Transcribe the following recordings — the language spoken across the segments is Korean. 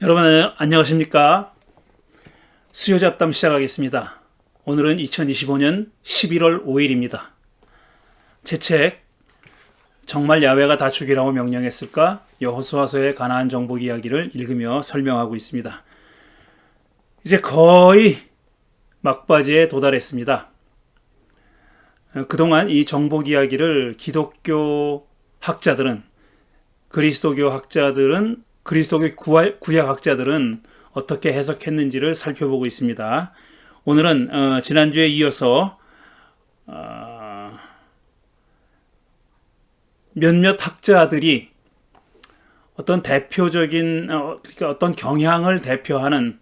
여러분 안녕하십니까? 수요잡담 시작하겠습니다. 오늘은 2025년 11월 5일입니다. 제 책 정말 야훼가 다 죽이라고 명령했을까? 여호수아서의 가나안 정복 이야기를 읽으며 설명하고 있습니다. 이제 거의 막바지에 도달했습니다. 그동안 이 정복 이야기를 기독교 학자들은, 그리스도교 학자들은, 그리스도교 구약 학자들은 어떻게 해석했는지를 살펴보고 있습니다. 오늘은 지난주에 이어서 몇몇 학자들이 어떤 대표적인 그러니까 어떤 경향을 대표하는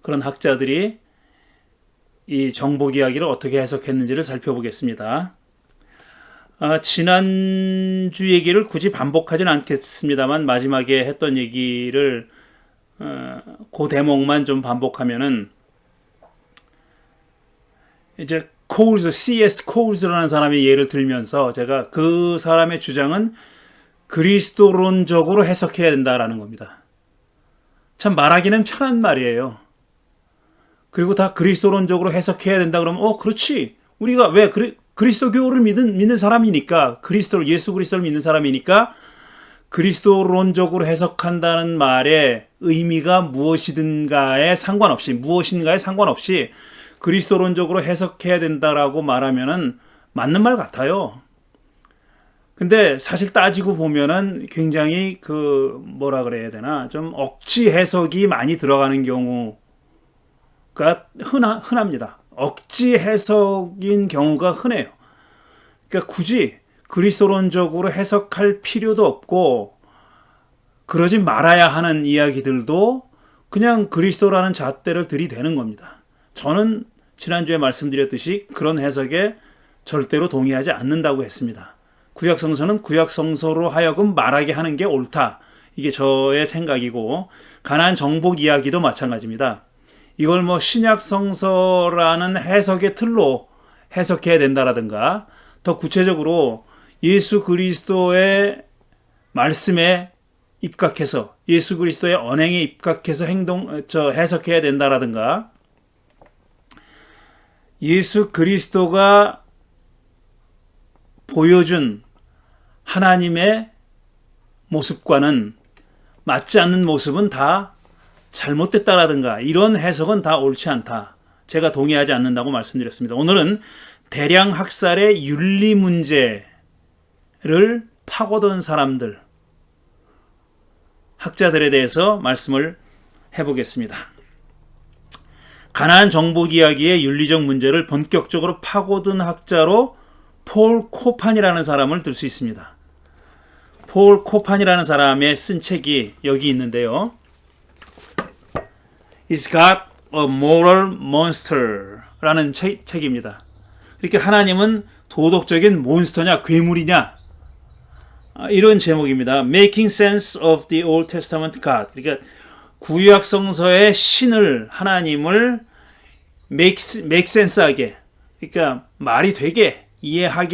그런 학자들이 이 정복 이야기를 어떻게 해석했는지를 살펴보겠습니다. 지난주 얘기를 굳이 반복하진 않겠습니다만 마지막에 했던 얘기를 그 대목만 좀 반복하면은 이제 C.S. 코울즈라는 사람의 예를 들면서 제가 그 사람의 주장은 그리스도론적으로 해석해야 된다라는 겁니다. 참 말하기는 편한 말이에요. 그리고 다 그리스도론적으로 해석해야 된다 그러면 그렇지. 우리가 왜 그리스도교를 믿는 사람이니까, 예수 그리스도를 믿는 사람이니까 그리스도론적으로 해석한다는 말의 의미가 무엇인가에 상관없이 그리스도론적으로 해석해야 된다라고 말하면은 맞는 말 같아요. 근데 사실 따지고 보면은 굉장히 뭐라 그래야 되나, 좀 억지 해석이 많이 들어가는 경우가 흔합니다. 억지 해석인 경우가 흔해요. 그러니까 굳이 그리스도론적으로 해석할 필요도 없고 그러지 말아야 하는 이야기들도 그냥 그리스도라는 잣대를 들이대는 겁니다. 저는 지난주에 말씀드렸듯이 그런 해석에 절대로 동의하지 않는다고 했습니다. 구약성서는 구약성서로 하여금 말하게 하는 게 옳다. 이게 저의 생각이고, 가나안 정복 이야기도 마찬가지입니다. 이걸 신약성서라는 해석의 틀로 해석해야 된다라든가, 더 구체적으로 예수 그리스도의 말씀에 입각해서, 예수 그리스도의 언행에 입각해서 해석해야 된다라든가, 예수 그리스도가 보여준 하나님의 모습과는 맞지 않는 모습은 다 잘못됐다라든가, 이런 해석은 다 옳지 않다. 제가 동의하지 않는다고 말씀드렸습니다. 오늘은 대량 학살의 윤리 문제를 파고든 사람들, 학자들에 대해서 말씀을 해보겠습니다. 가나안 정복 이야기의 윤리적 문제를 본격적으로 파고든 학자로 폴 코판이라는 사람을 들 수 있습니다. 폴 코판이라는 사람의 쓴 책이 여기 있는데요. It's got a moral monster 라는 책입니다. 이렇게 하나님은 도덕적인 몬스터냐 괴물이냐, 이런 제목입니다. Making sense of the Old Testament God. 그러니까 구약 성서의 신을, 하나님을 make sense하게, 그러니까 말이 되게 이해할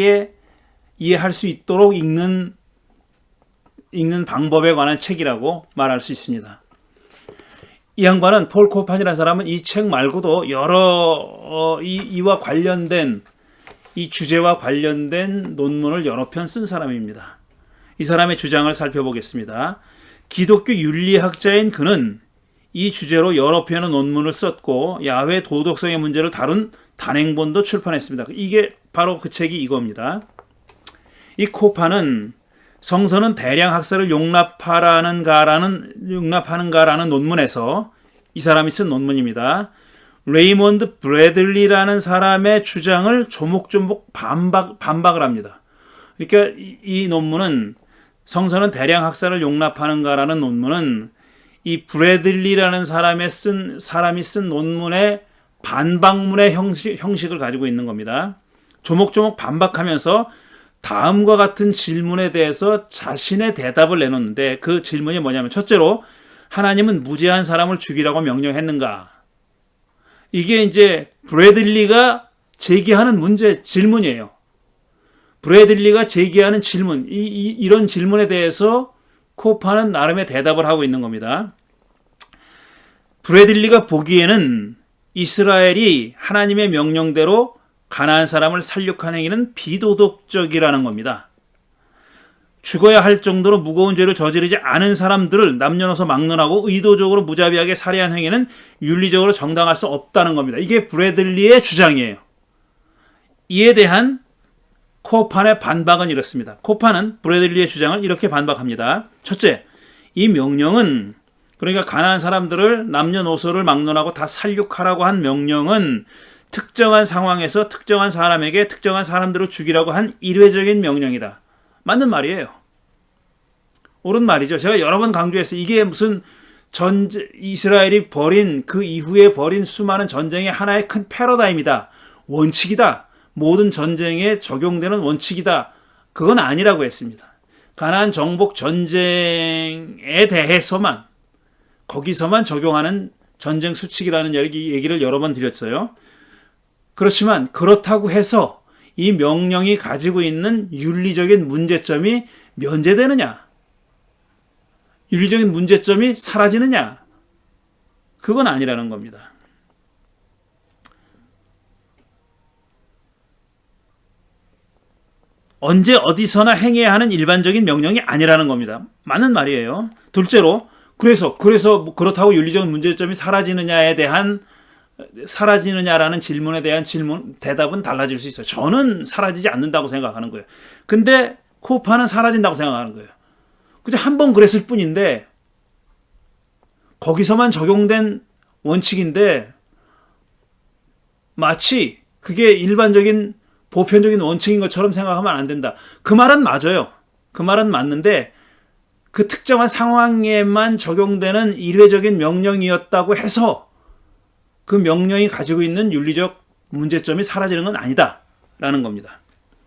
수 있도록 읽는 방법에 관한 책이라고 말할 수 있습니다. 이 양반은, 폴 코판이라는 사람은 이 책 말고도 여러 이와 관련된, 이 주제와 관련된 논문을 여러 편 쓴 사람입니다. 이 사람의 주장을 살펴보겠습니다. 기독교 윤리학자인 그는 이 주제로 여러 편의 논문을 썼고 야훼 도덕성의 문제를 다룬 단행본도 출판했습니다. 이게 바로 그 책이 이겁니다. 이 코판은 성서는 대량 학살을 용납하는가라는 논문에서, 이 사람이 쓴 논문입니다, 레이몬드 브래들리라는 사람의 주장을 조목조목 반박을 합니다. 그러니까 이 논문은, 성서는 대량 학살을 용납하는가라는 논문은 이 브래들리라는 사람이 쓴 논문의 반박문의 형식을 가지고 있는 겁니다. 조목조목 반박하면서 다음과 같은 질문에 대해서 자신의 대답을 내놓는데, 그 질문이 뭐냐면, 첫째로 하나님은 무죄한 사람을 죽이라고 명령했는가? 이게 이제 브래들리가 제기하는 질문이에요. 브래들리가 제기하는 질문, 이런 질문에 대해서 코파는 나름의 대답을 하고 있는 겁니다. 브래들리가 보기에는 이스라엘이 하나님의 명령대로 가나안 사람을 살육한 행위는 비도덕적이라는 겁니다. 죽어야 할 정도로 무거운 죄를 저지르지 않은 사람들을 남녀노소 막론하고 의도적으로 무자비하게 살해한 행위는 윤리적으로 정당할 수 없다는 겁니다. 이게 브래들리의 주장이에요. 이에 대한 코판의 반박은 이렇습니다. 코판은 브래들리의 주장을 이렇게 반박합니다. 첫째, 이 명령은, 그러니까 가나안 사람들을 남녀노소를 막론하고 다 살육하라고 한 명령은 특정한 상황에서 특정한 사람에게 특정한 사람들을 죽이라고 한 일회적인 명령이다. 맞는 말이에요. 옳은 말이죠. 제가 여러 번 강조했어요. 이게 무슨 이스라엘이 벌인 그 이후에 벌인 수많은 전쟁의 하나의 큰 패러다임이다. 원칙이다. 모든 전쟁에 적용되는 원칙이다. 그건 아니라고 했습니다. 가나안 정복 전쟁에 대해서만, 거기서만 적용하는 전쟁 수칙이라는 얘기를 여러 번 드렸어요. 그렇지만 그렇다고 해서 이 명령이 가지고 있는 윤리적인 문제점이 면제되느냐? 윤리적인 문제점이 사라지느냐? 그건 아니라는 겁니다. 언제 어디서나 행해야 하는 일반적인 명령이 아니라는 겁니다. 맞는 말이에요. 둘째로, 그래서 그렇다고 윤리적인 문제점이 사라지느냐라는 질문에 대한 대답은 달라질 수 있어요. 저는 사라지지 않는다고 생각하는 거예요. 근데 코판은 사라진다고 생각하는 거예요. 그저 한 번 그랬을 뿐인데 거기서만 적용된 원칙인데 마치 그게 일반적인 보편적인 원칙인 것처럼 생각하면 안 된다. 그 말은 맞아요. 그 말은 맞는데 그 특정한 상황에만 적용되는 일회적인 명령이었다고 해서 그 명령이 가지고 있는 윤리적 문제점이 사라지는 건 아니다라는 겁니다.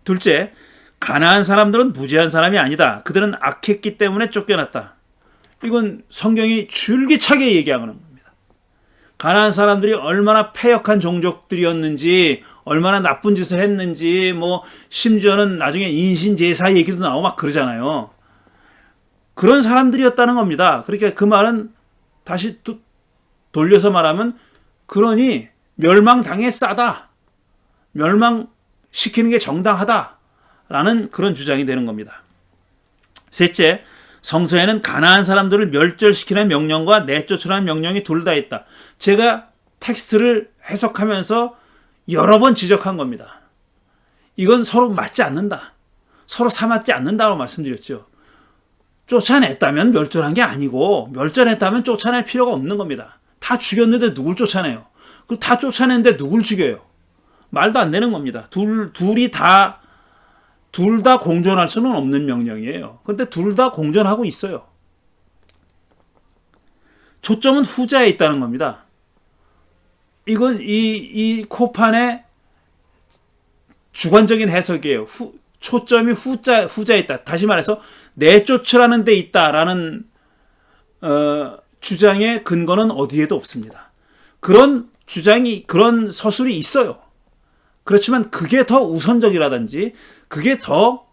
둘째, 가나안 사람들은 무지한 사람이 아니다. 그들은 악했기 때문에 쫓겨났다. 이건 성경이 줄기차게 얘기하는 겁니다. 가나안 사람들이 얼마나 패역한 종족들이었는지, 얼마나 나쁜 짓을 했는지, 심지어는 나중에 인신제사 얘기도 나오고 막 그러잖아요. 그런 사람들이었다는 겁니다. 그러니까 그 말은 다시 돌려서 말하면, 그러니 멸망당해 싸다, 멸망시키는 게 정당하다라는 그런 주장이 되는 겁니다. 셋째, 성서에는 가나안 사람들을 멸절시키는 명령과 내쫓으라는 명령이 둘 다 있다. 제가 텍스트를 해석하면서 여러 번 지적한 겁니다. 이건 서로 맞지 않는다, 서로 삼았지 않는다고 말씀드렸죠. 쫓아냈다면 멸절한 게 아니고, 멸절했다면 쫓아낼 필요가 없는 겁니다. 다 죽였는데 누굴 쫓아내요? 다 쫓아냈는데 누굴 죽여요? 말도 안 되는 겁니다. 둘 다 공존할 수는 없는 명령이에요. 그런데 둘 다 공존하고 있어요. 초점은 후자에 있다는 겁니다. 이건 이 코판의 주관적인 해석이에요. 초점이 후자에 있다. 다시 말해서 내쫓으라는 데 있다라는 주장의 근거는 어디에도 없습니다. 그런 서술이 있어요. 그렇지만 그게 더 우선적이라든지 그게 더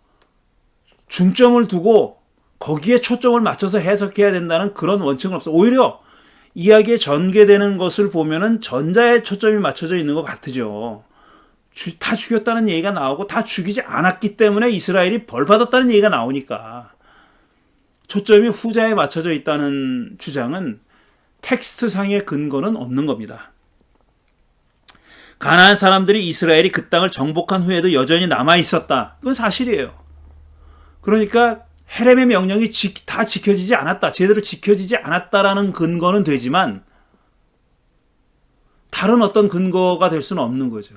중점을 두고 거기에 초점을 맞춰서 해석해야 된다는 그런 원칙은 없어요. 오히려 이야기에 전개되는 것을 보면은 전자에 초점이 맞춰져 있는 것 같으죠. 다 죽였다는 얘기가 나오고 다 죽이지 않았기 때문에 이스라엘이 벌받았다는 얘기가 나오니까 초점이 후자에 맞춰져 있다는 주장은 텍스트상의 근거는 없는 겁니다. 가나안 사람들이 이스라엘이 그 땅을 정복한 후에도 여전히 남아 있었다. 이건 사실이에요. 그러니까 헤렘의 명령이 다 지켜지지 않았다, 제대로 지켜지지 않았다라는 근거는 되지만 다른 어떤 근거가 될 수는 없는 거죠.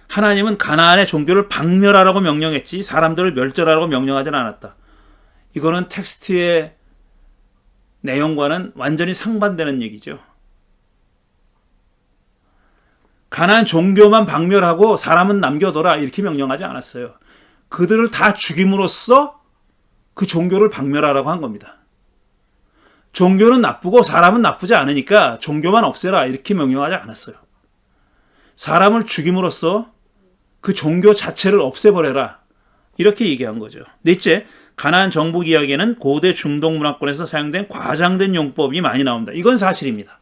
하나님은 가나안의 종교를 박멸하라고 명령했지 사람들을 멸절하라고 명령하지는 않았다. 이거는 텍스트의 내용과는 완전히 상반되는 얘기죠. 가나안 종교만 박멸하고 사람은 남겨둬라 이렇게 명령하지 않았어요. 그들을 다 죽임으로써 그 종교를 박멸하라고 한 겁니다. 종교는 나쁘고 사람은 나쁘지 않으니까 종교만 없애라 이렇게 명령하지 않았어요. 사람을 죽임으로써 그 종교 자체를 없애버려라 이렇게 얘기한 거죠. 넷째, 가나안 정복 이야기에는 고대 중동 문화권에서 사용된 과장된 용법이 많이 나옵니다. 이건 사실입니다.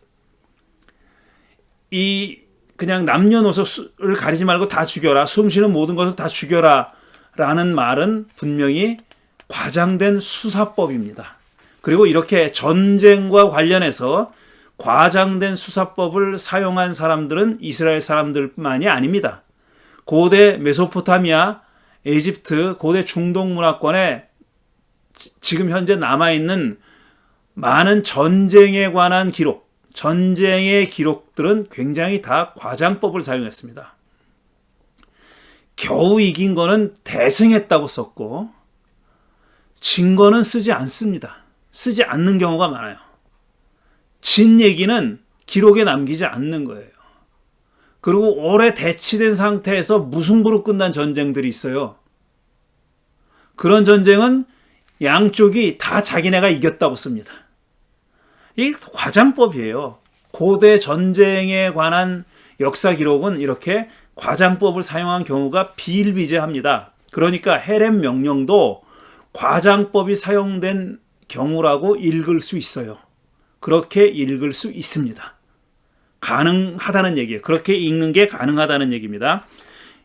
이 그냥 남녀노소를 가리지 말고 다 죽여라, 숨쉬는 모든 것을 다 죽여라 라는 말은 분명히 과장된 수사법입니다. 그리고 이렇게 전쟁과 관련해서 과장된 수사법을 사용한 사람들은 이스라엘 사람들만이 아닙니다. 고대 메소포타미아, 이집트, 고대 중동 문화권에 지금 현재 남아있는 많은 전쟁에 관한 기록, 전쟁의 기록들은 굉장히 다 과장법을 사용했습니다. 겨우 이긴 거는 대승했다고 썼고 진 거는 쓰지 않습니다. 쓰지 않는 경우가 많아요. 진 얘기는 기록에 남기지 않는 거예요. 그리고 오래 대치된 상태에서 무승부로 끝난 전쟁들이 있어요. 그런 전쟁은 양쪽이 다 자기네가 이겼다고 씁니다. 이게 과장법이에요. 고대 전쟁에 관한 역사 기록은 이렇게 과장법을 사용한 경우가 비일비재합니다. 그러니까 헤렘 명령도 과장법이 사용된 경우라고 읽을 수 있어요. 그렇게 읽을 수 있습니다. 가능하다는 얘기예요. 그렇게 읽는 게 가능하다는 얘기입니다.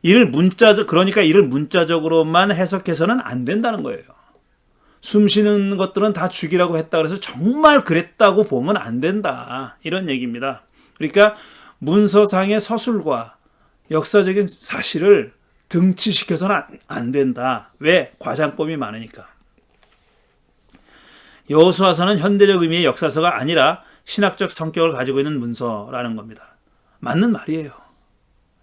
그러니까 이를 문자적으로만 해석해서는 안 된다는 거예요. 숨 쉬는 것들은 다 죽이라고 했다 그래서 정말 그랬다고 보면 안 된다. 이런 얘기입니다. 그러니까 문서상의 서술과 역사적인 사실을 등치시켜서는 안 된다. 왜? 과장법이 많으니까. 여호수아서는 현대적 의미의 역사서가 아니라 신학적 성격을 가지고 있는 문서라는 겁니다. 맞는 말이에요.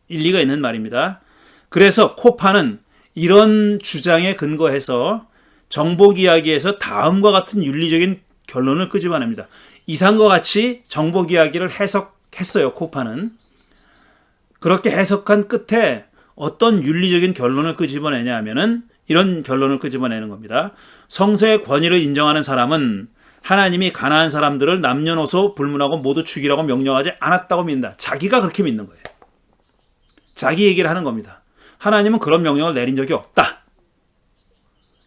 일리가 있는 말입니다. 그래서 코파는 이런 주장에 근거해서 정복 이야기에서 다음과 같은 윤리적인 결론을 끄집어냅니다. 이상과 같이 정복 이야기를 해석했어요. 코파는. 그렇게 해석한 끝에 어떤 윤리적인 결론을 끄집어내냐 하면은 이런 결론을 끄집어내는 겁니다. 성서의 권위를 인정하는 사람은 하나님이 가나안 사람들을 남녀노소 불문하고 모두 죽이라고 명령하지 않았다고 믿는다. 자기가 그렇게 믿는 거예요. 자기 얘기를 하는 겁니다. 하나님은 그런 명령을 내린 적이 없다.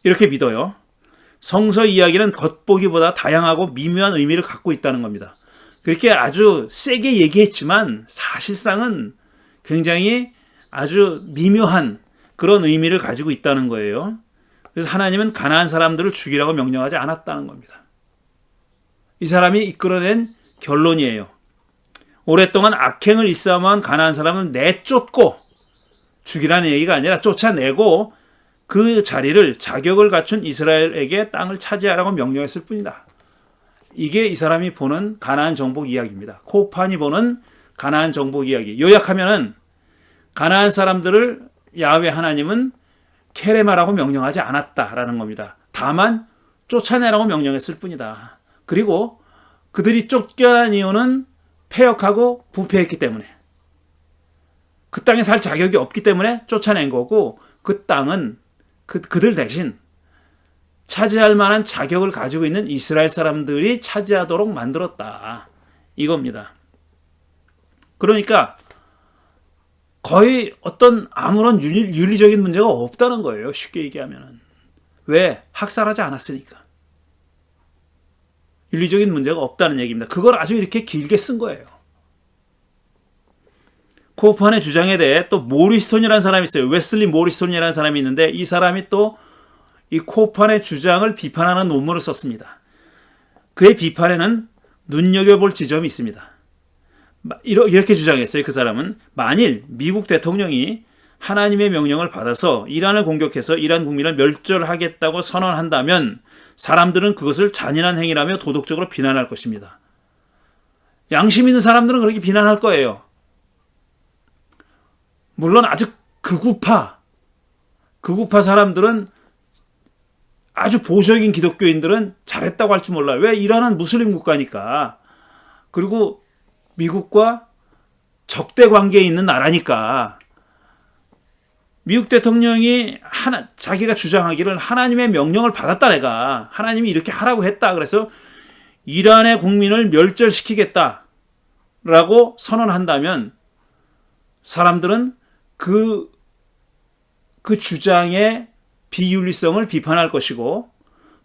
이렇게 믿어요. 성서 이야기는 겉보기보다 다양하고 미묘한 의미를 갖고 있다는 겁니다. 그렇게 아주 세게 얘기했지만 사실상은 굉장히 아주 미묘한 그런 의미를 가지고 있다는 거예요. 그래서 하나님은 가나안 사람들을 죽이라고 명령하지 않았다는 겁니다. 이 사람이 이끌어낸 결론이에요. 오랫동안 악행을 일삼아온 가나안 사람은 내쫓고 죽이라는 얘기가 아니라 쫓아내고 그 자리를 자격을 갖춘 이스라엘에게 땅을 차지하라고 명령했을 뿐이다. 이게 이 사람이 보는 가나안 정복 이야기입니다. 코판이 보는 가나안 정복 이야기. 요약하면은 가나안 사람들을 야훼 하나님은 케레마라고 명령하지 않았다라는 겁니다. 다만 쫓아내라고 명령했을 뿐이다. 그리고 그들이 쫓겨난 이유는 패역하고 부패했기 때문에, 그 땅에 살 자격이 없기 때문에 쫓아낸 거고, 그 땅은 그들 대신 차지할 만한 자격을 가지고 있는 이스라엘 사람들이 차지하도록 만들었다. 이겁니다. 그러니까 거의 어떤 아무런 윤리적인 문제가 없다는 거예요. 쉽게 얘기하면. 왜? 학살하지 않았으니까. 윤리적인 문제가 없다는 얘기입니다. 그걸 아주 이렇게 길게 쓴 거예요. 코판의 주장에 대해 또 모리스톤이라는 사람이 있어요. 웨슬리 모리스톤이라는 사람이 있는데 이 사람이 또 이 코판의 주장을 비판하는 논문을 썼습니다. 그의 비판에는 눈여겨볼 지점이 있습니다. 이렇게 주장했어요. 그 사람은 만일 미국 대통령이 하나님의 명령을 받아서 이란을 공격해서 이란 국민을 멸절하겠다고 선언한다면 사람들은 그것을 잔인한 행위라며 도덕적으로 비난할 것입니다. 양심 있는 사람들은 그렇게 비난할 거예요. 물론 아주 극우파 사람들은, 아주 보수적인 기독교인들은 잘했다고 할지 몰라요. 왜? 이란은 무슬림 국가니까. 그리고 미국과 적대 관계에 있는 나라니까. 미국 대통령이 자기가 주장하기를 하나님의 명령을 받았다, 내가. 하나님이 이렇게 하라고 했다. 그래서 이란의 국민을 멸절시키겠다라고 선언한다면 사람들은 그 주장의 비윤리성을 비판할 것이고,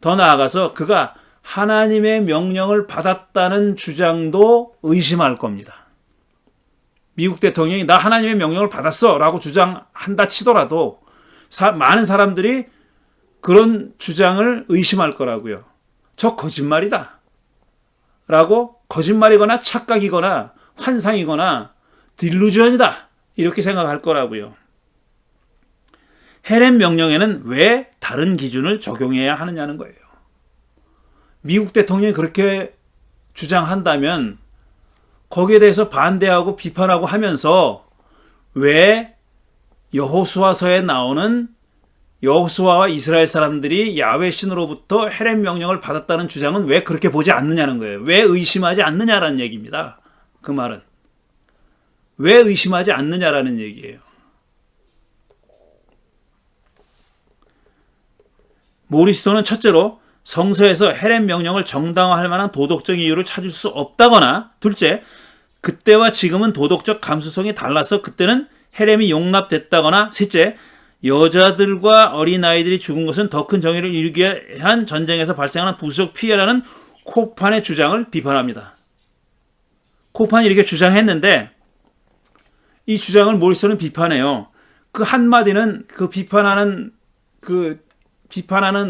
더 나아가서 그가 하나님의 명령을 받았다는 주장도 의심할 겁니다. 미국 대통령이 나 하나님의 명령을 받았어 라고 주장한다 치더라도 많은 사람들이 그런 주장을 의심할 거라고요. 저 거짓말이다 라고, 거짓말이거나 착각이거나 환상이거나 딜루전이다 이렇게 생각할 거라고요. 헬렘 명령에는 왜 다른 기준을 적용해야 하느냐는 거예요. 미국 대통령이 그렇게 주장한다면 거기에 대해서 반대하고 비판하고 하면서 왜 여호수아서에 나오는 여호수아와 이스라엘 사람들이 야훼 신으로부터 헬렘 명령을 받았다는 주장은 왜 그렇게 보지 않느냐는 거예요. 왜 의심하지 않느냐라는 얘기입니다. 그 말은 왜 의심하지 않느냐라는 얘기예요. 모리스토는 첫째로 성서에서 헬렘 명령을 정당화할 만한 도덕적 이유를 찾을 수 없다거나, 둘째, 그때와 지금은 도덕적 감수성이 달라서 그때는 헬렘이 용납됐다거나, 셋째, 여자들과 어린아이들이 죽은 것은 더 큰 정의를 이루기 위한 전쟁에서 발생하는 부수적 피해라는 코판의 주장을 비판합니다. 코판이 이렇게 주장했는데 이 주장을 모리스토는 비판해요. 그 한마디는 그 비판하는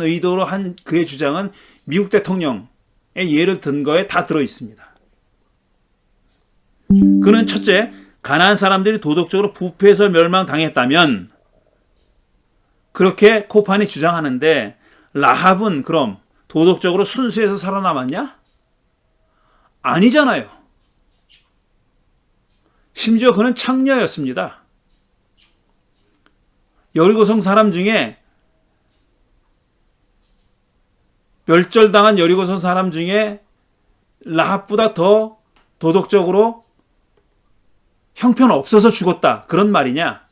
의도로 한 그의 주장은 미국 대통령의 예를 든 거에 다 들어 있습니다. 그는 첫째, 가나안 사람들이 도덕적으로 부패해서 멸망당했다면, 그렇게 코판이 주장하는데 라합은 그럼 도덕적으로 순수해서 살아남았냐? 아니잖아요. 심지어 그는 창녀였습니다. 여리고성 사람 중에, 멸절당한 여리고성 사람 중에 라합보다 더 도덕적으로 형편 없어서 죽었다, 그런 말이냐?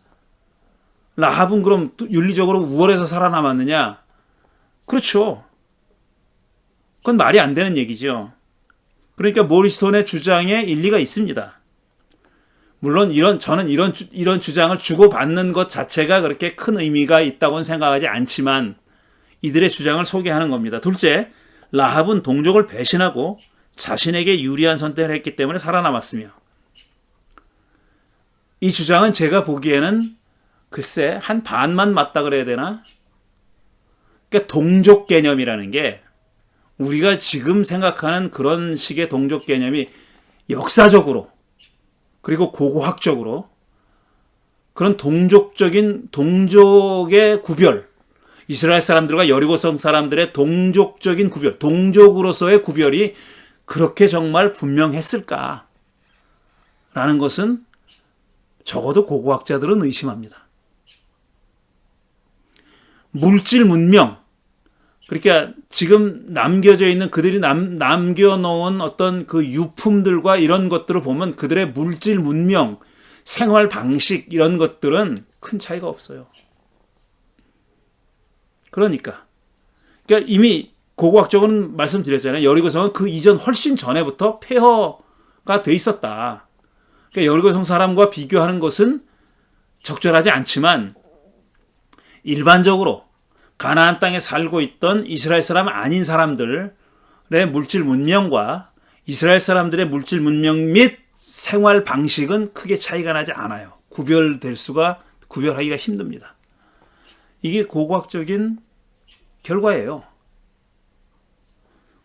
라합은 그럼 윤리적으로 우월해서 살아남았느냐? 그렇죠. 그건 말이 안 되는 얘기죠. 그러니까 모리스톤의 주장에 일리가 있습니다. 물론 저는 이런 주장을 주고받는 것 자체가 그렇게 큰 의미가 있다고는 생각하지 않지만 이들의 주장을 소개하는 겁니다. 둘째, 라합은 동족을 배신하고 자신에게 유리한 선택을 했기 때문에 살아남았으며, 이 주장은 제가 보기에는 글쎄 한 반만 맞다 그래야 되나? 그러니까 동족 개념이라는 게 우리가 지금 생각하는 그런 식의 동족 개념이 역사적으로 그리고 고고학적으로 그런 동족의 구별, 이스라엘 사람들과 여리고성 사람들의 동족적인 구별, 동족으로서의 구별이 그렇게 정말 분명했을까? 라는 것은 적어도 고고학자들은 의심합니다. 물질 문명, 그러니까 지금 남겨져 있는 그들이 남겨놓은 어떤 그 유품들과 이런 것들을 보면 그들의 물질 문명, 생활 방식 이런 것들은 큰 차이가 없어요. 그러니까 이미 고고학적으로 말씀드렸잖아요. 여리고성은 그 이전 훨씬 전에부터 폐허가 돼 있었다. 그러니까 여리고성 사람과 비교하는 것은 적절하지 않지만 일반적으로 가나안 땅에 살고 있던 이스라엘 사람 아닌 사람들의 물질 문명과 이스라엘 사람들의 물질 문명 및 생활 방식은 크게 차이가 나지 않아요. 구별하기가 힘듭니다. 이게 고고학적인 결과예요.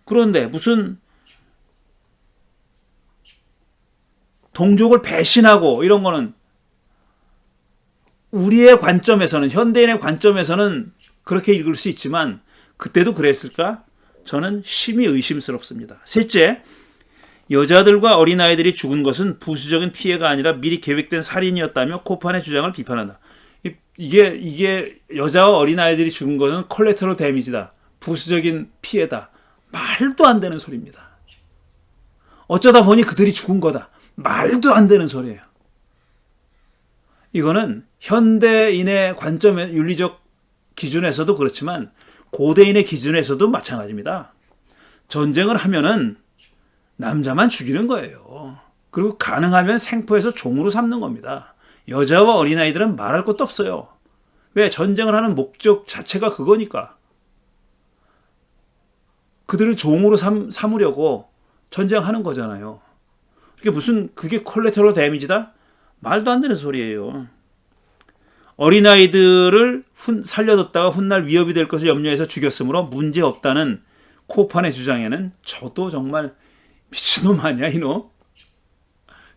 그런데 무슨 동족을 배신하고 이런 거는 우리의 관점에서는, 현대인의 관점에서는 그렇게 읽을 수 있지만 그때도 그랬을까? 저는 심히 의심스럽습니다. 셋째, 여자들과 어린아이들이 죽은 것은 부수적인 피해가 아니라 미리 계획된 살인이었다며 코판의 주장을 비판한다. 이게 여자와 어린아이들이 죽은 것은 콜레터럴 데미지다, 부수적인 피해다. 말도 안 되는 소리입니다. 어쩌다 보니 그들이 죽은 거다. 말도 안 되는 소리예요. 이거는 현대인의 관점의 윤리적 기준에서도 그렇지만 고대인의 기준에서도 마찬가지입니다. 전쟁을 하면은 남자만 죽이는 거예요. 그리고 가능하면 생포해서 종으로 삼는 겁니다. 여자와 어린아이들은 말할 것도 없어요. 왜? 전쟁을 하는 목적 자체가 그거니까. 그들을 종으로 삼으려고 전쟁하는 거잖아요. 그게 콜레테럴 데미지다? 말도 안 되는 소리예요. 어린아이들을 살려뒀다가 훗날 위협이 될 것을 염려해서 죽였으므로 문제없다는 코판의 주장에는 저도 정말 미친놈 아니야 이놈?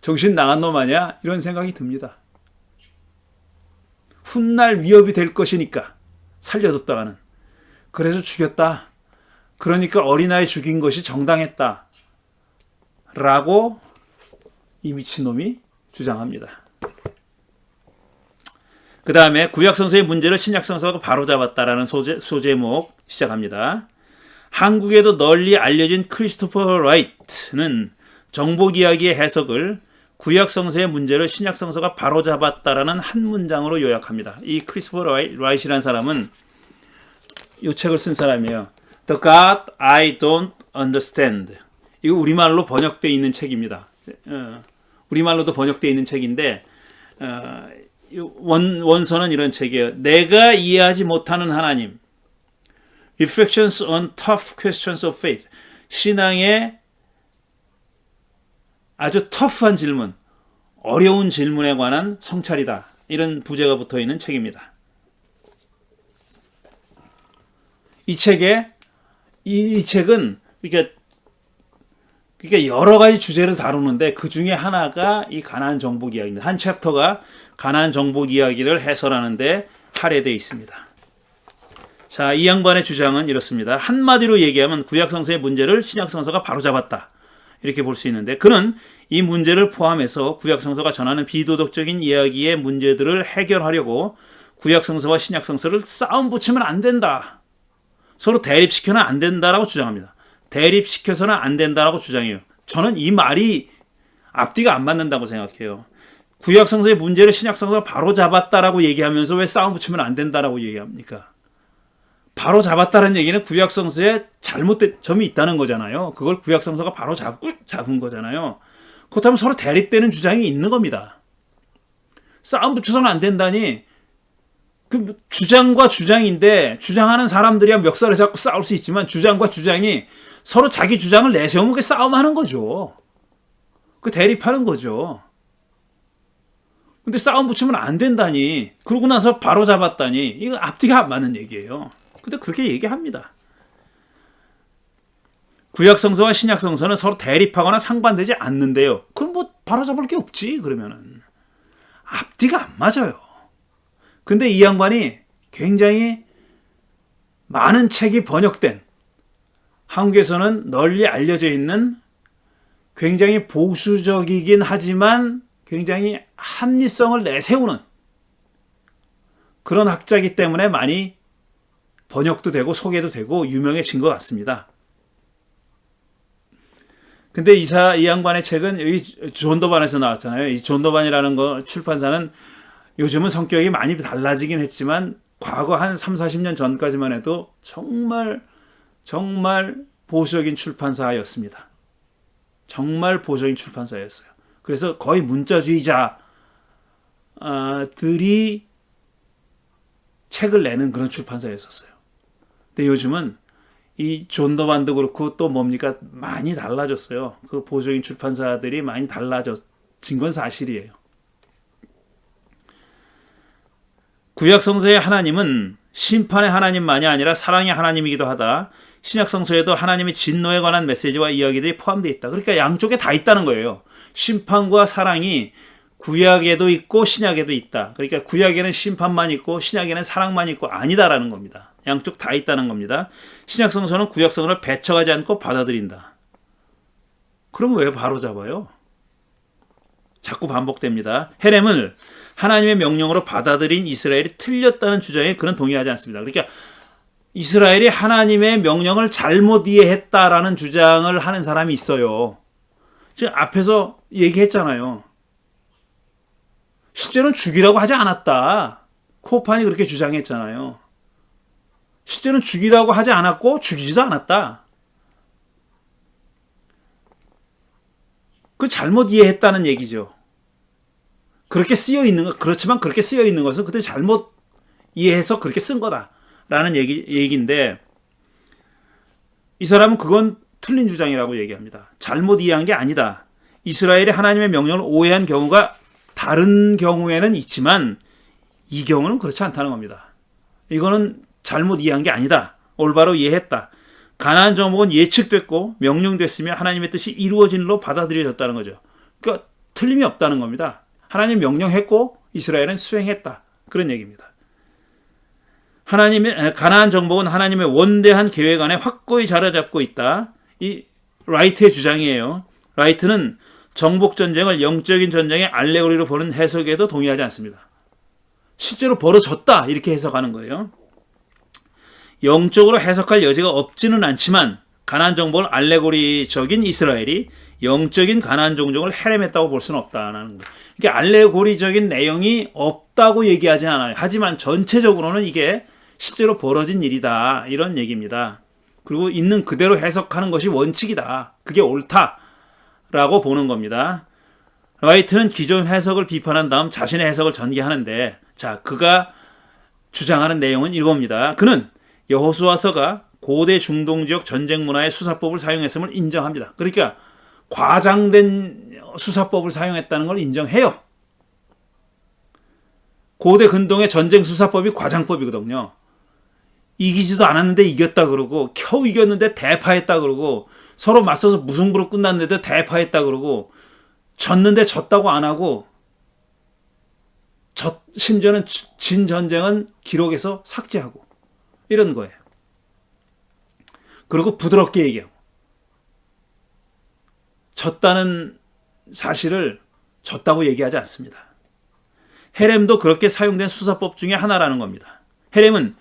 정신 나간 놈 아니야? 이런 생각이 듭니다. 훗날 위협이 될 것이니까 살려뒀다가는. 그래서 죽였다. 그러니까 어린아이 죽인 것이 정당했다. 라고 이 미친놈이 주장합니다. 그 다음에 구약성서의 문제를 신약성서가 바로잡았다라는 소제목 시작합니다. 한국에도 널리 알려진 크리스토퍼 라이트는 정복 이야기의 해석을 구약성서의 문제를 신약성서가 바로잡았다라는 한 문장으로 요약합니다. 이 크리스토퍼 라이트라는 사람은 이 책을 쓴 사람이에요. The God I Don't Understand. 이거 우리말로 번역되어 있는 책입니다. 우리말로도 번역되어 있는 책인데 원서는 이런 책이에요. 내가 이해하지 못하는 하나님. Reflections on Tough Questions of Faith. 신앙의 아주 터프한 질문, 어려운 질문에 관한 성찰이다. 이런 부제가 붙어 있는 책입니다. 이 책은 그러니까 여러 가지 주제를 다루는데 그 중에 하나가 이 가나안 정복 이야기입니다. 한 챕터가 가나안 정복 이야기를 해설하는데 할애되어 있습니다. 자, 이 양반의 주장은 이렇습니다. 한마디로 얘기하면 구약성서의 문제를 신약성서가 바로잡았다. 이렇게 볼 수 있는데 그는 이 문제를 포함해서 구약성서가 전하는 비도덕적인 이야기의 문제들을 해결하려고 구약성서와 신약성서를 싸움 붙이면 안 된다. 서로 대립시켜는 안 된다라고 주장합니다. 대립시켜서는 안 된다라고 주장해요. 저는 이 말이 앞뒤가 안 맞는다고 생각해요. 구약성서의 문제를 신약성서가 바로잡았다라고 얘기하면서 왜 싸움 붙이면 안 된다라고 얘기합니까? 바로잡았다는 얘기는 구약성서에 잘못된 점이 있다는 거잖아요. 그걸 구약성서가 바로 잡은 거잖아요. 그렇다면 서로 대립되는 주장이 있는 겁니다. 싸움 붙여서는 안 된다니 그 주장과 주장인데 주장하는 사람들이야 멱살을 잡고 싸울 수 있지만 주장과 주장이 서로 자기 주장을 내세우면 그 싸움하는 거죠. 그 대립하는 거죠. 근데 싸움 붙이면 안 된다니 그러고 나서 바로 잡았다니 이거 앞뒤가 안 맞는 얘기예요. 근데 그렇게 얘기합니다. 구약성서와 신약성서는 서로 대립하거나 상반되지 않는데요. 그럼 뭐 바로 잡을 게 없지 그러면은. 앞뒤가 안 맞아요. 근데 이 양반이 굉장히 많은 책이 번역된 한국에서는 널리 알려져 있는 굉장히 보수적이긴 하지만 굉장히 합리성을 내세우는 그런 학자이기 때문에 많이 번역도 되고 소개도 되고 유명해진 것 같습니다. 근데 이 양반의 책은 여기 존더반에서 나왔잖아요. 이 존더반이라는 거 출판사는 요즘은 성격이 많이 달라지긴 했지만 과거 한 3, 40년 전까지만 해도 정말 보수적인 출판사였습니다. 정말 보수적인 출판사였어요. 그래서 거의 문자주의자들이 책을 내는 그런 출판사였었어요. 근데 요즘은 이 존더반도 그렇고 또 뭡니까 많이 달라졌어요. 그 보수적인 출판사들이 많이 달라진 건 사실이에요. 구약성서의 하나님은 심판의 하나님만이 아니라 사랑의 하나님이기도 하다. 신약성서에도 하나님의 진노에 관한 메시지와 이야기들이 포함되어 있다. 그러니까 양쪽에 다 있다는 거예요. 심판과 사랑이 구약에도 있고 신약에도 있다. 그러니까 구약에는 심판만 있고 신약에는 사랑만 있고 아니다라는 겁니다. 양쪽 다 있다는 겁니다. 신약성서는 구약성서를 배척하지 않고 받아들인다. 그럼 왜 바로 잡아요? 자꾸 반복됩니다. 헤렘을 하나님의 명령으로 받아들인 이스라엘이 틀렸다는 주장에 그는 동의하지 않습니다. 그러니까 이스라엘이 하나님의 명령을 잘못 이해했다라는 주장을 하는 사람이 있어요. 지금 앞에서 얘기했잖아요. 실제로는 죽이라고 하지 않았다. 코판이 그렇게 주장했잖아요. 실제로는 죽이라고 하지 않았고 죽이지도 않았다. 그 잘못 이해했다는 얘기죠. 그렇게 쓰여 있는 것, 그렇지만 그렇게 쓰여 있는 것은 그들이 잘못 이해해서 그렇게 쓴 거다라는 얘기인데 이 사람은 그건 틀린 주장이라고 얘기합니다. 잘못 이해한 게 아니다. 이스라엘이 하나님의 명령을 오해한 경우가 다른 경우에는 있지만 이 경우는 그렇지 않다는 겁니다. 이거는 잘못 이해한 게 아니다. 올바로 이해했다. 가나안 정복은 예측됐고 명령됐으며 하나님의 뜻이 이루어진 일로 받아들여졌다는 거죠. 그러니까 틀림이 없다는 겁니다. 하나님 명령했고 이스라엘은 수행했다. 그런 얘기입니다. 가나안 정복은 하나님의 원대한 계획 안에 확고히 자리 잡고 있다. 이 라이트의 주장이에요. 라이트는 정복 전쟁을 영적인 전쟁의 알레고리로 보는 해석에도 동의하지 않습니다. 실제로 벌어졌다 이렇게 해석하는 거예요. 영적으로 해석할 여지가 없지는 않지만 가나안 정복을 알레고리적인 이스라엘이 영적인 가나안 종족을 해렘했다고 볼 수는 없다는 거예요. 이게 알레고리적인 내용이 없다고 얘기하진 않아요. 하지만 전체적으로는 이게 실제로 벌어진 일이다 이런 얘기입니다. 그리고 있는 그대로 해석하는 것이 원칙이다. 그게 옳다라고 보는 겁니다. 라이트는 기존 해석을 비판한 다음 자신의 해석을 전개하는데 그가 주장하는 내용은 이겁니다. 그는 여호수아서가 고대 중동 지역 전쟁 문화의 수사법을 사용했음을 인정합니다. 그러니까 과장된 수사법을 사용했다는 걸 인정해요. 고대 근동의 전쟁 수사법이 과장법이거든요. 이기지도 않았는데 이겼다 그러고 겨우 이겼는데 대파했다 그러고 서로 맞서서 무승부로 끝났는데 대파했다 그러고 졌는데 졌다고 안 하고 심지어는 진 전쟁은 기록에서 삭제하고 이런 거예요. 그리고 부드럽게 얘기하고 졌다는 사실을 졌다고 얘기하지 않습니다. 헤렘도 그렇게 사용된 수사법 중에 하나라는 겁니다. 헤렘은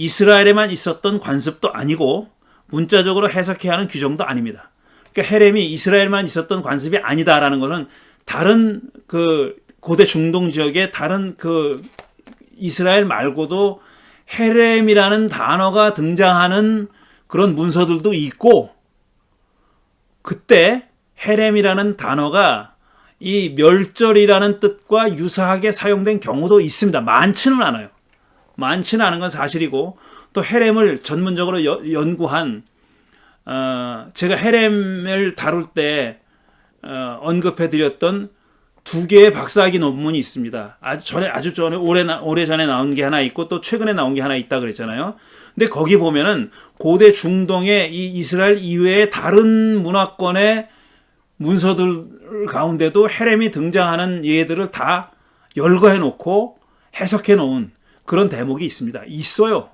이스라엘에만 있었던 관습도 아니고 문자적으로 해석해야 하는 규정도 아닙니다. 그러니까 헤렘이 이스라엘만 있었던 관습이 아니다라는 것은 다른 고대 중동 지역의 다른 이스라엘 말고도 헤렘이라는 단어가 등장하는 그런 문서들도 있고 그때 헤렘이라는 단어가 이 멸절이라는 뜻과 유사하게 사용된 경우도 있습니다. 많지는 않아요. 많지는 않은 건 사실이고 또 헤렘을 전문적으로 연구한 제가 헤렘을 다룰 때 언급해드렸던 2개의 박사학위 논문이 있습니다. 아주 전에 오래전에 나온 게 하나 있고 또 최근에 나온 게 하나 있다 그랬잖아요. 근데 거기 보면은 고대 중동의 이 이스라엘 이외의 다른 문화권의 문서들 가운데도 헤렘이 등장하는 예들을 다 열거해 놓고 해석해 놓은 그런 대목이 있습니다. 있어요.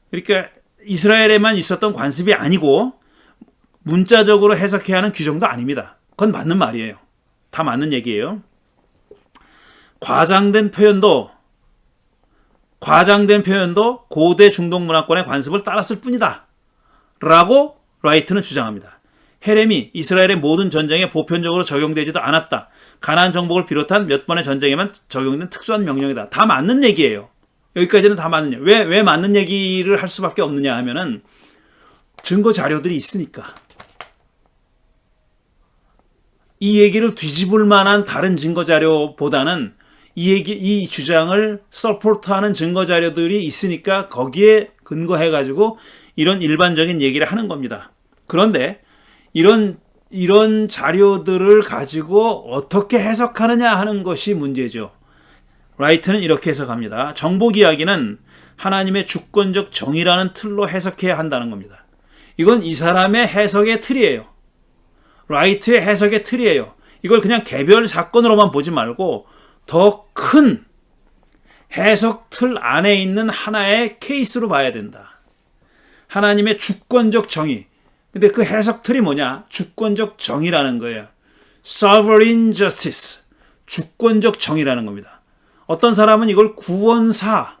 그러니까 이스라엘에만 있었던 관습이 아니고 문자적으로 해석해야 하는 규정도 아닙니다. 그건 맞는 말이에요. 다 맞는 얘기예요. 과장된 표현도 고대 중동 문화권의 관습을 따랐을 뿐이다 라고 라이트는 주장합니다. 헤렘이 이스라엘의 모든 전쟁에 보편적으로 적용되지도 않았다. 가나안 정복을 비롯한 몇 번의 전쟁에만 적용된 특수한 명령이다. 다 맞는 얘기예요. 여기까지는 다 맞는 얘기. 왜 맞는 얘기를 할 수밖에 없느냐 하면은 증거 자료들이 있으니까. 이 얘기를 뒤집을 만한 다른 증거 자료보다는 이 주장을 서포트하는 증거 자료들이 있으니까 거기에 근거해 가지고 이런 일반적인 얘기를 하는 겁니다. 그런데 이런 자료들을 가지고 어떻게 해석하느냐 하는 것이 문제죠. 라이트는 이렇게 해석합니다. 정복 이야기는 하나님의 주권적 정의라는 틀로 해석해야 한다는 겁니다. 이건 이 사람의 해석의 틀이에요. 라이트의 해석의 틀이에요. 이걸 그냥 개별 사건으로만 보지 말고 더 큰 해석 틀 안에 있는 하나의 케이스로 봐야 된다. 하나님의 주권적 정의. 근데 그 해석 틀이 뭐냐? 주권적 정의라는 거예요. Sovereign Justice. 주권적 정의라는 겁니다. 어떤 사람은 이걸 구원사,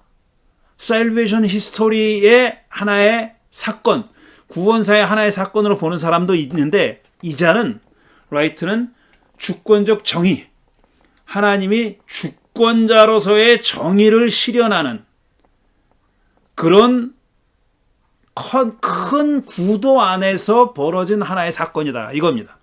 Salvation History의 하나의 사건, 구원사의 하나의 사건으로 보는 사람도 있는데 이자는 라이트는 주권적 정의, 하나님이 주권자로서의 정의를 실현하는 그런 큰 구도 안에서 벌어진 하나의 사건이다 이겁니다.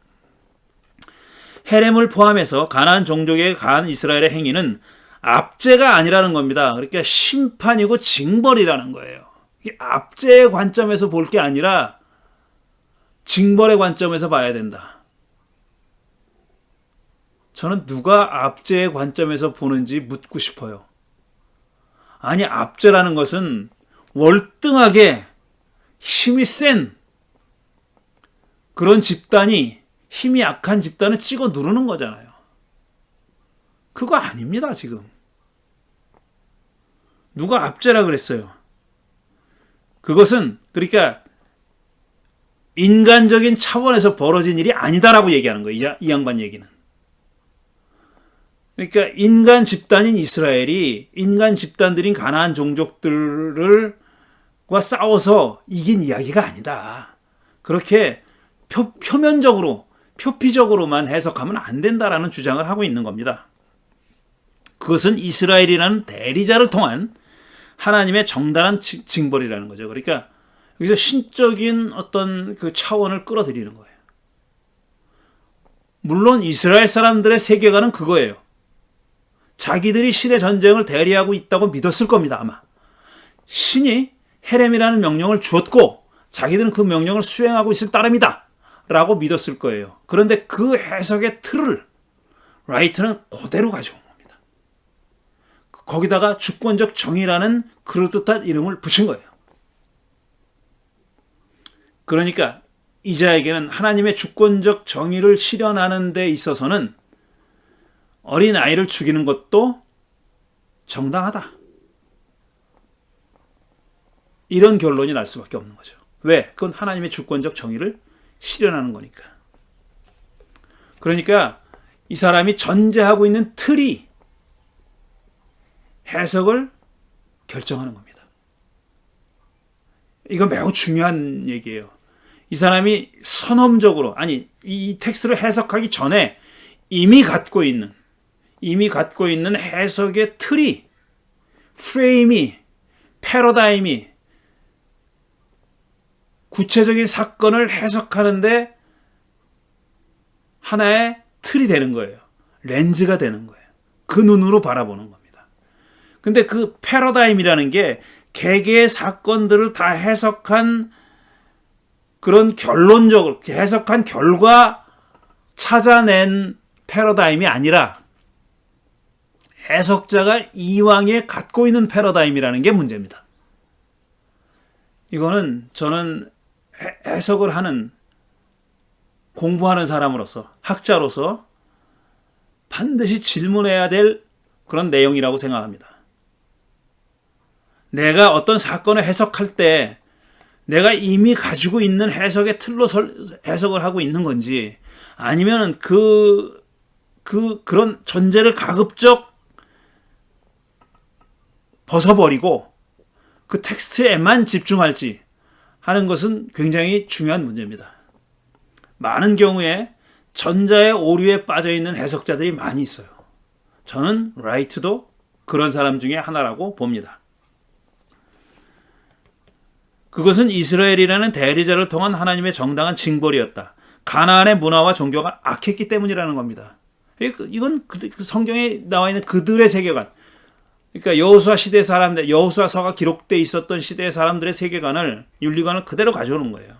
헤렘을 포함해서 가나안 종족에 간 이스라엘의 행위는 압제가 아니라는 겁니다. 그러니까 심판이고 징벌이라는 거예요. 이게 압제의 관점에서 볼 게 아니라 징벌의 관점에서 봐야 된다. 저는 누가 압제의 관점에서 보는지 묻고 싶어요. 아니, 압제라는 것은 월등하게 힘이 센 그런 집단이 힘이 약한 집단을 찍어 누르는 거잖아요. 그거 아닙니다, 지금. 누가 압제라 그랬어요? 그것은 그러니까 인간적인 차원에서 벌어진 일이 아니다라고 얘기하는 거예요. 이 양반 얘기는. 그러니까 인간 집단인 이스라엘이 인간 집단들인 가나안 종족들과 싸워서 이긴 이야기가 아니다. 그렇게 표면적으로 표피적으로만 해석하면 안 된다라는 주장을 하고 있는 겁니다. 그것은 이스라엘이라는 대리자를 통한 하나님의 정당한 징벌이라는 거죠. 그러니까 여기서 신적인 어떤 그 차원을 끌어들이는 거예요. 물론 이스라엘 사람들의 세계관은 그거예요. 자기들이 신의 전쟁을 대리하고 있다고 믿었을 겁니다, 아마. 신이 헤렘이라는 명령을 주었고 자기들은 그 명령을 수행하고 있을 따름이다 라고 믿었을 거예요. 그런데 그 해석의 틀을 라이트는 그대로 가져온 겁니다. 거기다가 주권적 정의라는 그럴듯한 이름을 붙인 거예요. 그러니까 이자에게는 하나님의 주권적 정의를 실현하는 데 있어서는 어린 아이를 죽이는 것도 정당하다. 이런 결론이 날 수밖에 없는 거죠. 왜? 그건 하나님의 주권적 정의를 실현하는 거니까. 그러니까 이 사람이 전제하고 있는 틀이 해석을 결정하는 겁니다. 이건 매우 중요한 얘기예요. 이 사람이 선언적으로, 아니, 이 텍스트를 해석하기 전에 이미 갖고 있는 해석의 틀이, 프레임이, 패러다임이 구체적인 사건을 해석하는데 하나의 틀이 되는 거예요. 렌즈가 되는 거예요. 그 눈으로 바라보는 겁니다. 근데 그 패러다임이라는 게 개개의 사건들을 다 해석한 그런 결론적으로 해석한 결과 찾아낸 패러다임이 아니라 해석자가 이왕에 갖고 있는 패러다임이라는 게 문제입니다. 이거는 저는 해석을 하는, 공부하는 사람으로서, 학자로서 반드시 질문해야 될 그런 내용이라고 생각합니다. 내가 어떤 사건을 해석할 때 내가 이미 가지고 있는 해석의 틀로 해석을 하고 있는 건지, 아니면 그런 전제를 가급적 벗어버리고 그 텍스트에만 집중할지 하는 것은 굉장히 중요한 문제입니다. 많은 경우에 전자의 오류에 빠져있는 해석자들이 많이 있어요. 저는 라이트도 그런 사람 중에 하나라고 봅니다. 그것은 이스라엘이라는 대리자를 통한 하나님의 정당한 징벌이었다. 가나안의 문화와 종교가 악했기 때문이라는 겁니다. 이건 성경에 나와 있는 그들의 세계관, 그러니까 여호수아 시대 사람들, 여호수아서가 기록돼 있었던 시대의 사람들의 세계관을, 윤리관을 그대로 가져오는 거예요.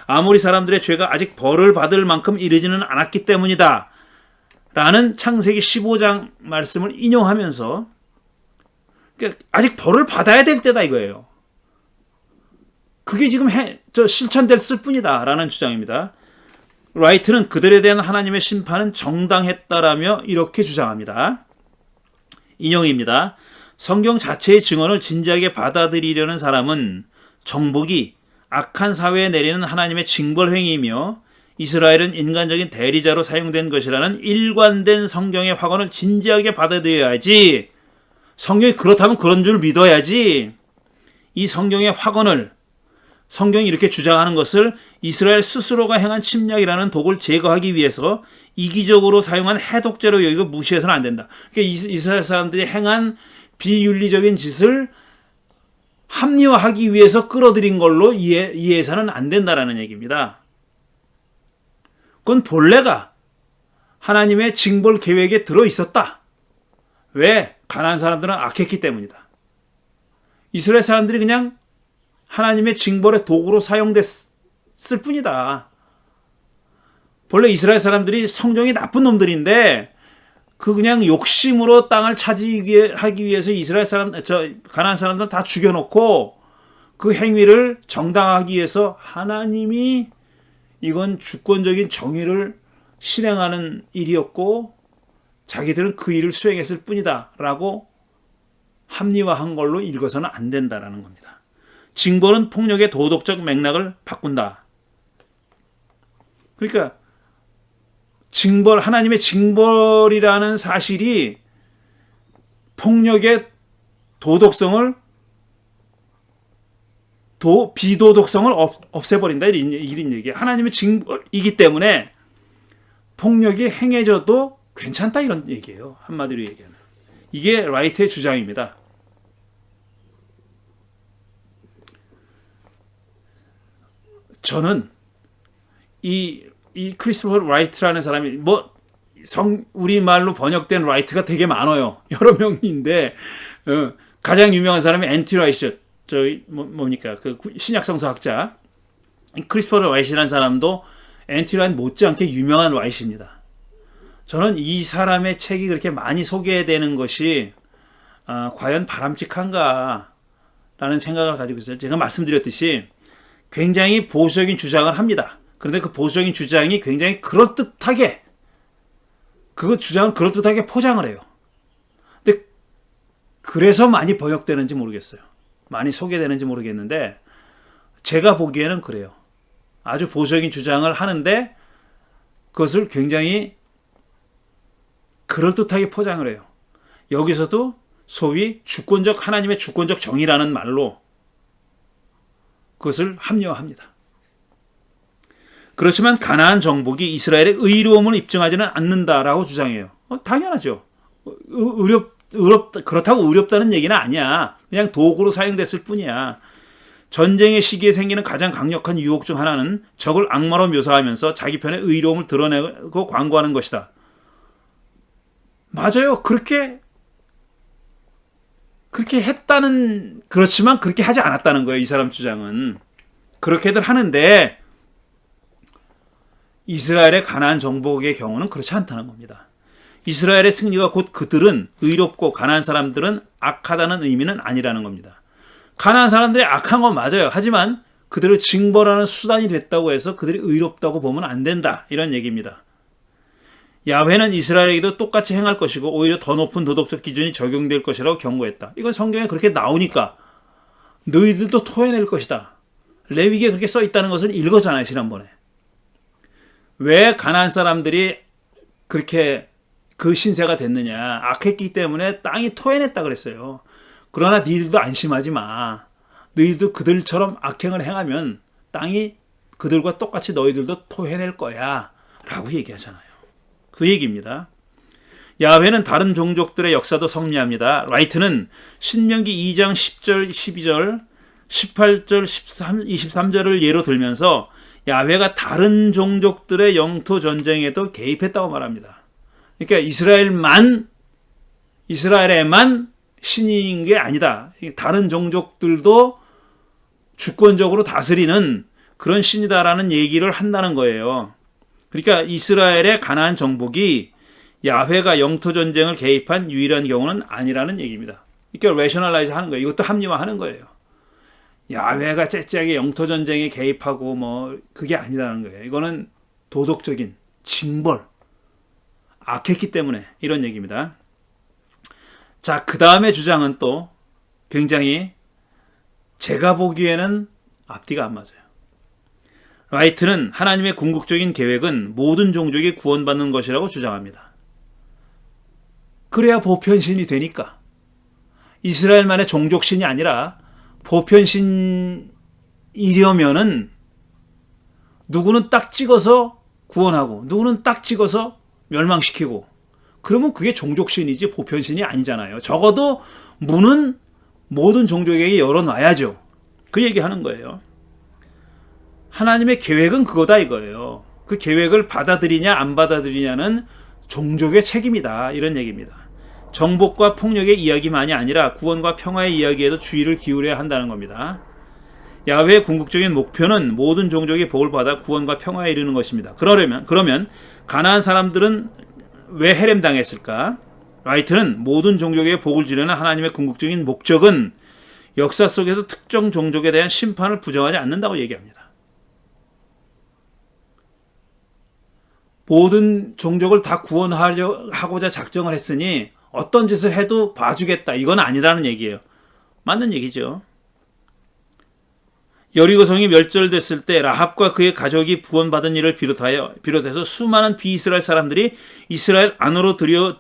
아모리 사람들의 죄가 아직 벌을 받을 만큼 이르지는 않았기 때문이다 라는 창세기 15장 말씀을 인용하면서, 그러니까 아직 벌을 받아야 될 때다 이거예요. 그게 지금 실천됐을 뿐이다 라는 주장입니다. 라이트는 그들에 대한 하나님의 심판은 정당했다라며 이렇게 주장합니다. 인용입니다. 성경 자체의 증언을 진지하게 받아들이려는 사람은 정복이 악한 사회에 내리는 하나님의 징벌 행위이며 이스라엘은 인간적인 대리자로 사용된 것이라는 일관된 성경의 확언을 진지하게 받아들여야지. 성경이 그렇다면 그런 줄 믿어야지. 이 성경의 확언을, 성경이 이렇게 주장하는 것을 이스라엘 스스로가 행한 침략이라는 독을 제거하기 위해서 이기적으로 사용한 해독제로 여기고 무시해서는 안 된다. 그러니까 이스라엘 사람들이 행한 비윤리적인 짓을 합리화하기 위해서 끌어들인 걸로 이해해서는 안 된다라는 얘기입니다. 그건 본래가 하나님의 징벌 계획에 들어있었다. 왜? 가나안 사람들은 악했기 때문이다. 이스라엘 사람들이 그냥 하나님의 징벌의 도구로 사용됐을 뿐이다. 본래 이스라엘 사람들이 성정이 나쁜 놈들인데 그냥 욕심으로 땅을 차지하기 위해서 이스라엘 사람, 가나안 사람들 다 죽여놓고 그 행위를 정당화하기 위해서 하나님이 이건 주권적인 정의를 실행하는 일이었고 자기들은 그 일을 수행했을 뿐이다 라고 합리화한 걸로 읽어서는 안 된다라는 겁니다. 징벌은 폭력의 도덕적 맥락을 바꾼다. 그러니까 하나님의 징벌이라는 사실이 폭력의 도덕성을 비도덕성을 없애버린다 이런 얘기예요. 하나님의 징벌이기 때문에 폭력이 행해져도 괜찮다 이런 얘기예요. 한마디로 얘기하면. 이게 라이트의 주장입니다. 저는 이 크리스토퍼 라이트라는 사람이 우리말로 번역된 라이트가 되게 많아요. 여러 명인데 가장 유명한 사람이 앤티 라이트, 뭡니까? 그 신약 성서학자 크리스토퍼 라이트라는 사람도 앤티 라이트 못지않게 유명한 라이트입니다. 저는 이 사람의 책이 그렇게 많이 소개되는 것이 과연 바람직한가라는 생각을 가지고 있어요. 제가 말씀드렸듯이 굉장히 보수적인 주장을 합니다. 그런데 그 보수적인 주장이 굉장히 그럴듯하게 포장을 해요. 근데 그래서 많이 번역되는지 모르겠어요. 많이 소개되는지 모르겠는데 제가 보기에는 그래요. 아주 보수적인 주장을 하는데 그것을 굉장히 그럴듯하게 포장을 해요. 여기서도 소위 하나님의 주권적 정의라는 말로 그것을 합리화합니다. 그렇지만 가나안 정복이 이스라엘의 의로움을 입증하지는 않는다라고 주장해요. 당연하죠. 그렇다고 의롭다는 얘기는 아니야. 그냥 도구로 사용됐을 뿐이야. 전쟁의 시기에 생기는 가장 강력한 유혹 중 하나는 적을 악마로 묘사하면서 자기 편의 의로움을 드러내고 광고하는 것이다. 맞아요. 그렇게 그렇지만 그렇게 하지 않았다는 거예요. 이 사람 주장은. 그렇게들 하는데 이스라엘의 가나안 정복의 경우는 그렇지 않다는 겁니다. 이스라엘의 승리가 곧 그들은 의롭고 가나안 사람들은 악하다는 의미는 아니라는 겁니다. 가나안 사람들이 악한 건 맞아요. 하지만 그들을 징벌하는 수단이 됐다고 해서 그들이 의롭다고 보면 안 된다. 이런 얘기입니다. 야훼는 이스라엘에게도 똑같이 행할 것이고 오히려 더 높은 도덕적 기준이 적용될 것이라고 경고했다. 이건 성경에 그렇게 나오니까 너희들도 토해낼 것이다. 레위기에 그렇게 써 있다는 것을 읽었잖아요. 지난번에. 왜 가나안 사람들이 그렇게 그 신세가 됐느냐. 악했기 때문에 땅이 토해냈다 그랬어요. 그러나 너희들도 안심하지 마. 너희들도 그들처럼 악행을 행하면 땅이 그들과 똑같이 너희들도 토해낼 거야. 라고 얘기하잖아요. 그 얘기입니다. 야훼는 다른 종족들의 역사도 성리합니다. 라이트는 신명기 2장 10절, 12절, 18절, 23절을 예로 들면서 야훼가 다른 종족들의 영토 전쟁에도 개입했다고 말합니다. 그러니까 이스라엘에만 신인 게 아니다. 다른 종족들도 주권적으로 다스리는 그런 신이다라는 얘기를 한다는 거예요. 그러니까 이스라엘의 가나안 정복이 야훼가 영토 전쟁을 개입한 유일한 경우는 아니라는 얘기입니다. 그러니까 레셔널라이즈 하는 거예요. 이것도 합리화하는 거예요. 야훼가 째째하게 영토 전쟁에 개입하고 그게 아니라는 거예요. 이거는 도덕적인 징벌, 악했기 때문에 이런 얘기입니다. 자, 그 다음에 주장은 또 굉장히 제가 보기에는 앞뒤가 안 맞아요. 라이트는 하나님의 궁극적인 계획은 모든 종족이 구원받는 것이라고 주장합니다. 그래야 보편신이 되니까. 이스라엘만의 종족신이 아니라 보편신이려면은 누구는 딱 찍어서 구원하고 누구는 딱 찍어서 멸망시키고 그러면 그게 종족신이지 보편신이 아니잖아요. 적어도 문은 모든 종족에게 열어놔야죠. 그 얘기하는 거예요. 하나님의 계획은 그거다 이거예요. 그 계획을 받아들이냐 안 받아들이냐는 종족의 책임이다 이런 얘기입니다. 정복과 폭력의 이야기만이 아니라 구원과 평화의 이야기에도 주의를 기울여야 한다는 겁니다. 야훼의 궁극적인 목표는 모든 종족이 복을 받아 구원과 평화에 이르는 것입니다. 그러면 가나안 사람들은 왜 해렘당했을까? 라이트는 모든 종족에게 복을 주려는 하나님의 궁극적인 목적은 역사 속에서 특정 종족에 대한 심판을 부정하지 않는다고 얘기합니다. 모든 종족을 다 구원하고자 작정을 했으니 어떤 짓을 해도 봐주겠다. 이건 아니라는 얘기예요. 맞는 얘기죠. 여리고성이 멸절됐을 때 라합과 그의 가족이 구원받은 일을 비롯해서 수많은 비이스라엘 사람들이 이스라엘 안으로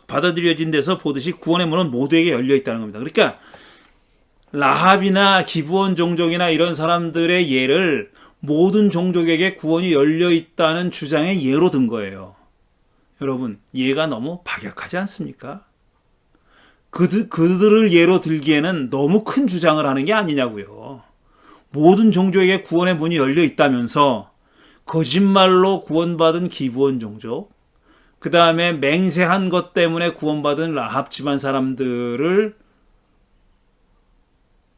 받아들여진 데서 보듯이 구원의 문은 모두에게 열려 있다는 겁니다. 그러니까 라합이나 기브온 종족이나 이런 사람들의 예를 모든 종족에게 구원이 열려 있다는 주장의 예로 든 거예요. 여러분, 예가 너무 박약하지 않습니까? 그들을 예로 들기에는 너무 큰 주장을 하는 게 아니냐고요. 모든 종족에게 구원의 문이 열려 있다면서 거짓말로 구원받은 기브온 종족, 그 다음에 맹세한 것 때문에 구원받은 라합 집안 사람들을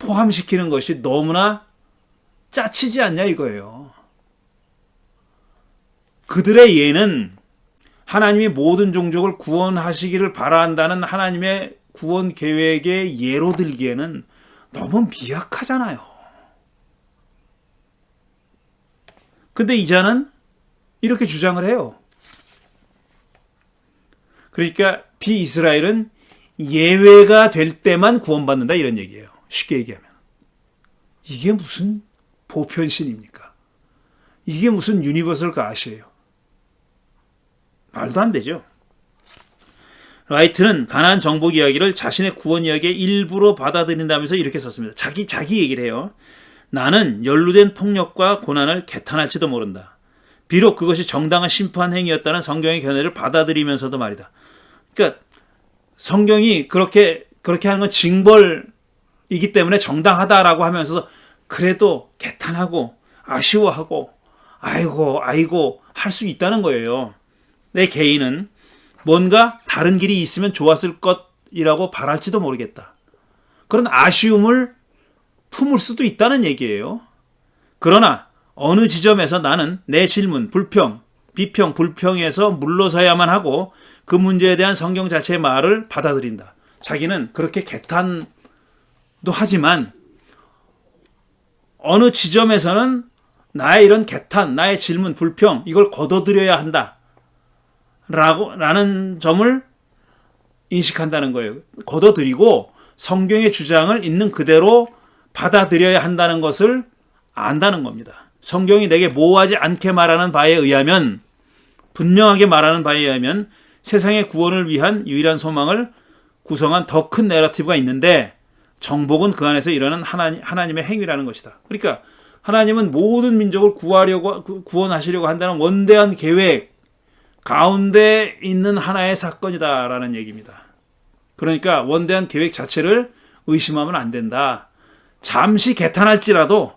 포함시키는 것이 너무나 짜치지 않냐 이거예요. 그들의 예는 하나님이 모든 종족을 구원하시기를 바란다는 하나님의 구원 계획의 예로 들기에는 너무 미약하잖아요. 근데 이자는 이렇게 주장을 해요. 그러니까 비이스라엘은 예외가 될 때만 구원받는다 이런 얘기예요. 쉽게 얘기하면. 이게 무슨 보편신입니까? 이게 무슨 유니버설 가시예요? 말도 안 되죠. 라이트는 가나안 정복 이야기를 자신의 구원 이야기의 일부로 받아들인다면서 이렇게 썼습니다. 자기 얘기를 해요. 나는 연루된 폭력과 고난을 개탄할지도 모른다. 비록 그것이 정당한 심판 행위였다는 성경의 견해를 받아들이면서도 말이다. 그러니까 성경이 그렇게 하는 건 징벌이기 때문에 정당하다라고 하면서 그래도 개탄하고 아쉬워하고 아이고 할 수 있다는 거예요. 내 개인은 뭔가 다른 길이 있으면 좋았을 것이라고 바랄지도 모르겠다. 그런 아쉬움을 품을 수도 있다는 얘기예요. 그러나 어느 지점에서 나는 내 질문, 비평, 불평에서 물러서야만 하고 그 문제에 대한 성경 자체의 말을 받아들인다. 자기는 그렇게 개탄도 하지만 어느 지점에서는 나의 이런 개탄, 나의 질문, 불평 이걸 걷어들여야 한다. 라는 점을 인식한다는 거예요. 걷어들이고 성경의 주장을 있는 그대로 받아들여야 한다는 것을 안다는 겁니다. 성경이 내게 모호하지 않게 말하는 바에 의하면, 분명하게 말하는 바에 의하면 세상의 구원을 위한 유일한 소망을 구성한 더 큰 내러티브가 있는데 정복은 그 안에서 일어나는 하나님의 행위라는 것이다. 그러니까 하나님은 모든 민족을 구원하시려고 한다는 원대한 계획 가운데 있는 하나의 사건이다라는 얘기입니다. 그러니까 원대한 계획 자체를 의심하면 안 된다. 잠시 개탄할지라도,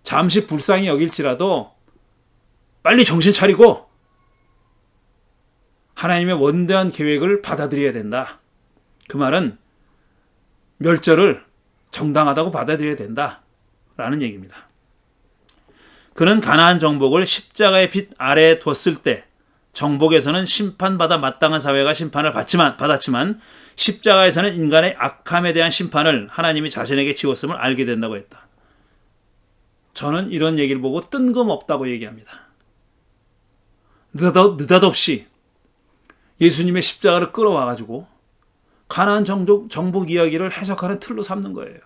잠시 불쌍히 여길지라도 빨리 정신 차리고 하나님의 원대한 계획을 받아들여야 된다. 그 말은 멸절을 정당하다고 받아들여야 된다라는 얘기입니다. 그는 가나안 정복을 십자가의 빛 아래에 뒀을 때 정복에서는 심판받아 마땅한 사회가 심판을 받았지만 십자가에서는 인간의 악함에 대한 심판을 하나님이 자신에게 지웠음을 알게 된다고 했다. 저는 이런 얘기를 보고 뜬금없다고 얘기합니다. 느닷없이 예수님의 십자가를 끌어와가지고 가나안 정복 이야기를 해석하는 틀로 삼는 거예요.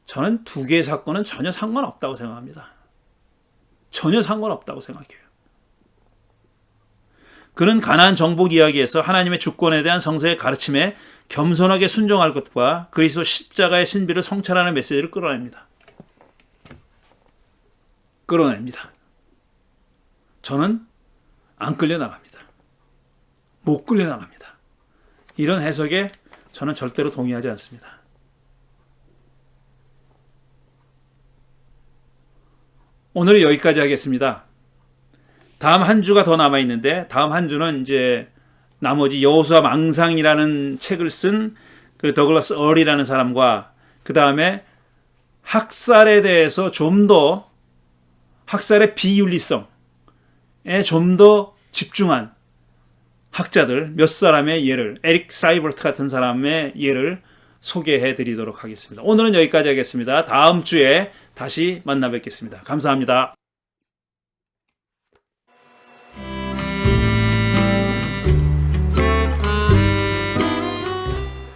저는 두 개의 사건은 전혀 상관없다고 생각합니다. 전혀 상관없다고 생각해요. 그는 가나안 정복 이야기에서 하나님의 주권에 대한 성서의 가르침에 겸손하게 순종할 것과 그리스도 십자가의 신비를 성찰하는 메시지를 끌어냅니다. 저는 안 끌려나갑니다. 못 끌려나갑니다. 이런 해석에 저는 절대로 동의하지 않습니다. 오늘은 여기까지 하겠습니다. 다음 한 주가 더 남아 있는데 다음 한 주는 이제 나머지 여호수아 망상이라는 책을 쓴 그 더글라스 얼이라는 사람과 그 다음에 학살에 대해서 좀 더 학살의 비윤리성에 좀 더 집중한 학자들 몇 사람의 예를, 에릭 사이버트 같은 사람의 예를 소개해 드리도록 하겠습니다. 오늘은 여기까지 하겠습니다. 다음 주에 다시 만나 뵙겠습니다. 감사합니다.